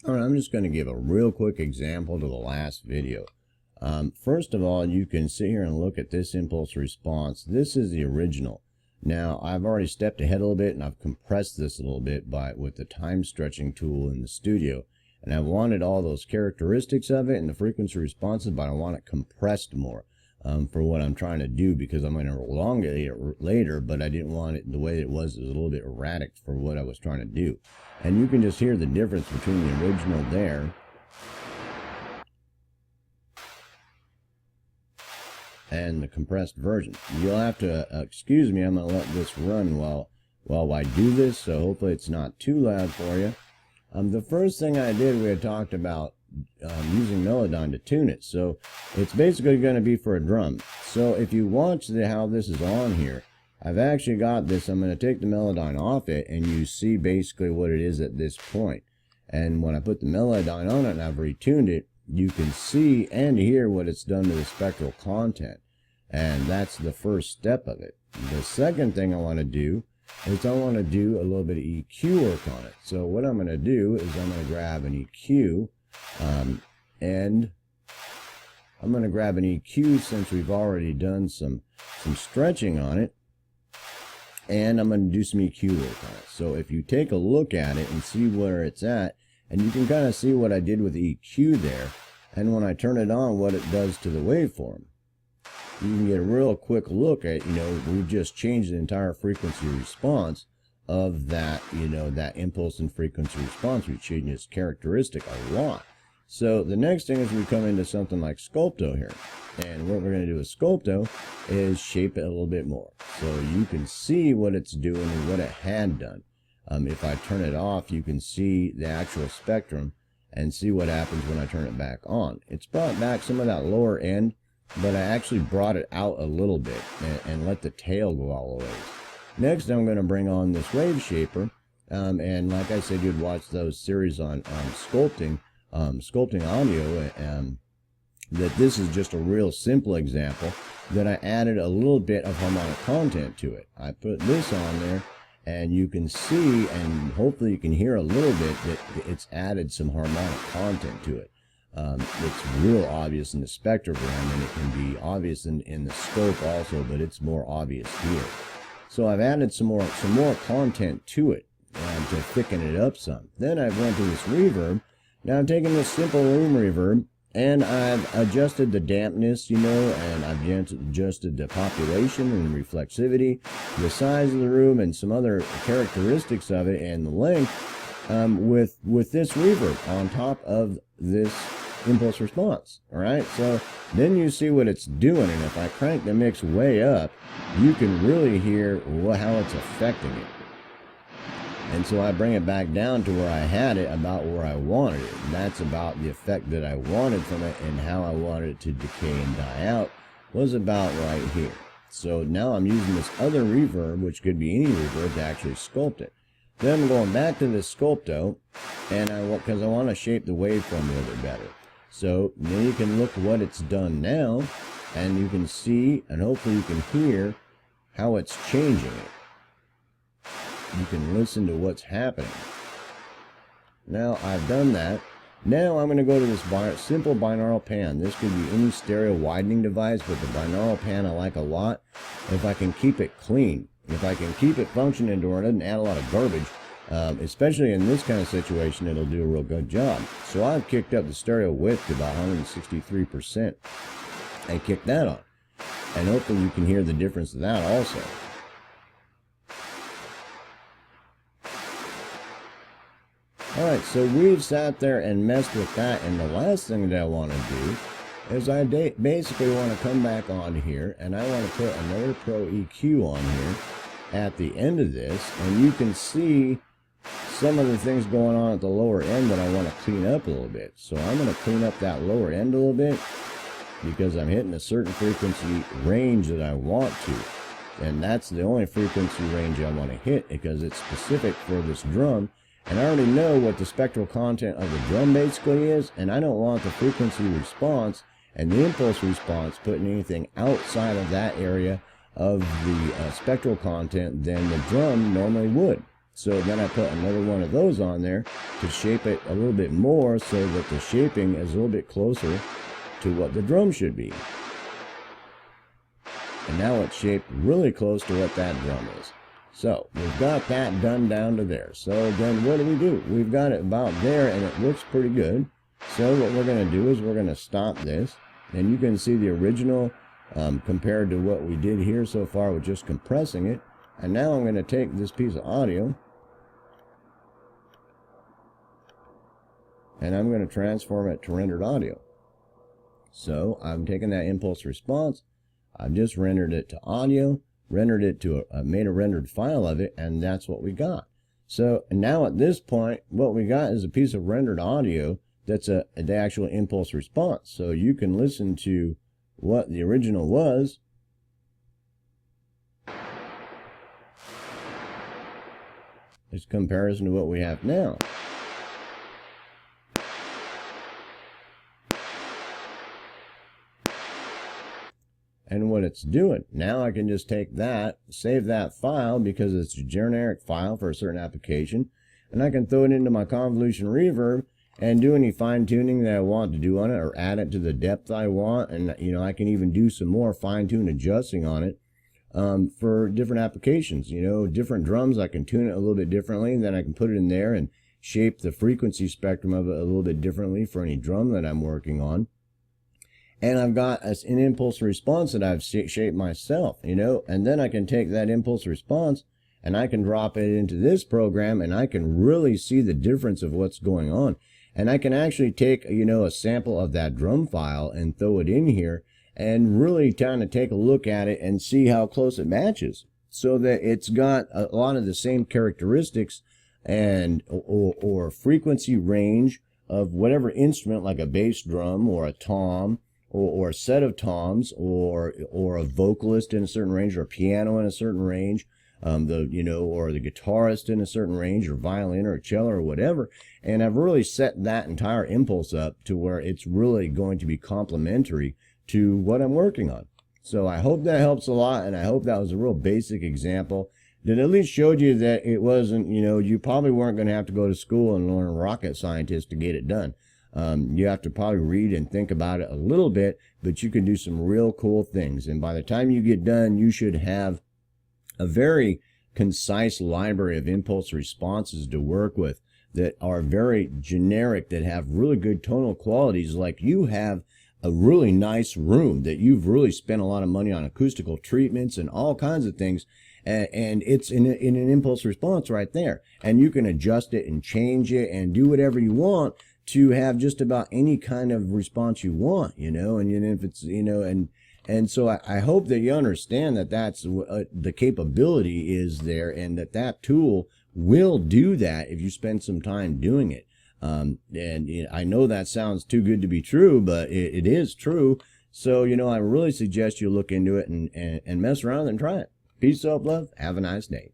Alright, I'm just going to give a real quick example to the last video. First of all, you can sit here and look at this impulse response. This is the original. Now, I've already stepped ahead a little bit and I've compressed this a little bit with the time stretching tool in the studio. And I wanted all those characteristics of it and the frequency responses, but I want it compressed more for what I'm trying to do, because I'm going to elongate it later, but I didn't want it the way it was. It was a little bit erratic for what I was trying to do. And you can just hear the difference between the original there and the compressed version. You'll have to excuse me, I'm going to let this run while I do this, so hopefully it's not too loud for you. The first thing I did, we had talked about using Melodyne to tune it. So it's basically going to be for a drum. So if you watch how this is on here, I've actually got this. I'm going to take the Melodyne off it, and you see basically what it is at this point. And when I put the Melodyne on it and I've retuned it, you can see and hear what it's done to the spectral content. And that's the first step of it. The second thing I want to do is I want to do a little bit of EQ work on it. So what I'm going to do is I'm going to grab an EQ, and I'm going to grab an EQ since we've already done some stretching on it, and I'm going to do some EQ work on it. So if you take a look at it and see where it's at, and you can kind of see what I did with the EQ there, and when I turn it on, what it does to the waveform. You can get a real quick look at, we've just changed the entire frequency response of that, that impulse and frequency response. We've changed its characteristic a lot. So the next thing is we come into something like Sculptor here. And what we're going to do with Sculptor is shape it a little bit more. So you can see what it's doing and what it had done. If I turn it off, you can see the actual spectrum and see what happens when I turn it back on. It's brought back some of that lower end, but I actually brought it out a little bit and let the tail go all the ways. Next, I'm going to bring on this wave shaper, and like I said, you'd watch those series on sculpting audio, that this is just a real simple example that I added a little bit of harmonic content to it. I put this on there, and you can see, and hopefully you can hear a little bit, that it's added some harmonic content to it. It's real obvious in the spectrogram, and it can be obvious in the scope also, but it's more obvious here. So I've added some more content to it to thicken it up some. Then I've went to this reverb. Now I'm taking this simple room reverb, and I've adjusted the dampness, and I've adjusted the population and reflexivity, the size of the room, and some other characteristics of it, and the length, with this reverb on top of this impulse response. All right, so then you see what it's doing, and if I crank the mix way up, you can really hear how it's affecting it. And so I bring it back down to where I had it, about where I wanted it, and that's about the effect that I wanted from it, and how I wanted it to decay and die out was about right here. So now I'm using this other reverb, which could be any reverb, to actually sculpt it. Then I'm going back to this Sculptor, and because I want to shape the waveform a little bit better. So then you can look what it's done now, and you can see, and hopefully you can hear how it's changing it. You can listen to what's happening. Now I've done that. Now I'm going to go to this simple binaural pan. This could be any stereo widening device, but the binaural pan I like a lot if I can keep it clean. If I can keep it functioning to where it doesn't add a lot of garbage, especially in this kind of situation, it'll do a real good job. So I've kicked up the stereo width to about 163%. I kicked that on. And hopefully you can hear the difference of that also. Alright, so we've sat there and messed with that, and the last thing that I want to do is I basically want to come back on here, and I want to put another Pro EQ on here at the end of this, and you can see some of the things going on at the lower end that I want to clean up a little bit. So I'm going to clean up that lower end a little bit, because I'm hitting a certain frequency range that I want to, and that's the only frequency range I want to hit, because it's specific for this drum. And I already know what the spectral content of the drum basically is, and I don't want the frequency response and the impulse response putting anything outside of that area of the spectral content than the drum normally would. So then I put another one of those on there to shape it a little bit more so that the shaping is a little bit closer to what the drum should be. And now it's shaped really close to what that drum is. So we've got that done down to there. So then what do? We've got it about there and it looks pretty good. So what we're going to do is we're going to stop this. And you can see the original compared to what we did here so far with just compressing it. And now I'm going to take this piece of audio and I'm going to transform it to rendered audio. So I'm taking that impulse response, I've just rendered it to audio, rendered it to made a rendered file of it, and that's what we got. So now at this point, what we got is a piece of rendered audio that's the actual impulse response. So you can listen to what the original was. It's comparison to what we have now. And what it's doing. Now I can just take that, save that file because it's a generic file for a certain application, and I can throw it into my convolution reverb and do any fine tuning that I want to do on it, or add it to the depth I want, and I can even do some more fine tune adjusting on it for different applications. Different drums, I can tune it a little bit differently, and then I can put it in there and shape the frequency spectrum of it a little bit differently for any drum that I'm working on. And I've got an impulse response that I've shaped myself, and then I can take that impulse response and I can drop it into this program and I can really see the difference of what's going on. And I can actually take, a sample of that drum file and throw it in here and really kind of take a look at it and see how close it matches, so that it's got a lot of the same characteristics and or frequency range of whatever instrument, like a bass drum or a tom, or a set of toms, or a vocalist in a certain range, or a piano in a certain range, or the guitarist in a certain range, or violin or cello or whatever. And I've really set that entire impulse up to where it's really going to be complementary to what I'm working on. So I hope that helps a lot, and I hope that was a real basic example that at least showed you that it wasn't, you probably weren't going to have to go to school and learn rocket scientist to get it done. You have to probably read and think about it a little bit, but you can do some real cool things. And by the time you get done, you should have a very concise library of impulse responses to work with that are very generic, that have really good tonal qualities. Like you have a really nice room that you've really spent a lot of money on acoustical treatments and all kinds of things. And it's in an impulse response right there. And you can adjust it and change it and do whatever you want to have just about any kind of response you want, and if it's, and so I hope that you understand that that's the capability is there, and that tool will do that if you spend some time doing it. And I know that sounds too good to be true, but it is true. So, I really suggest you look into it and mess around and try it. Peace, self, love. Have a nice day.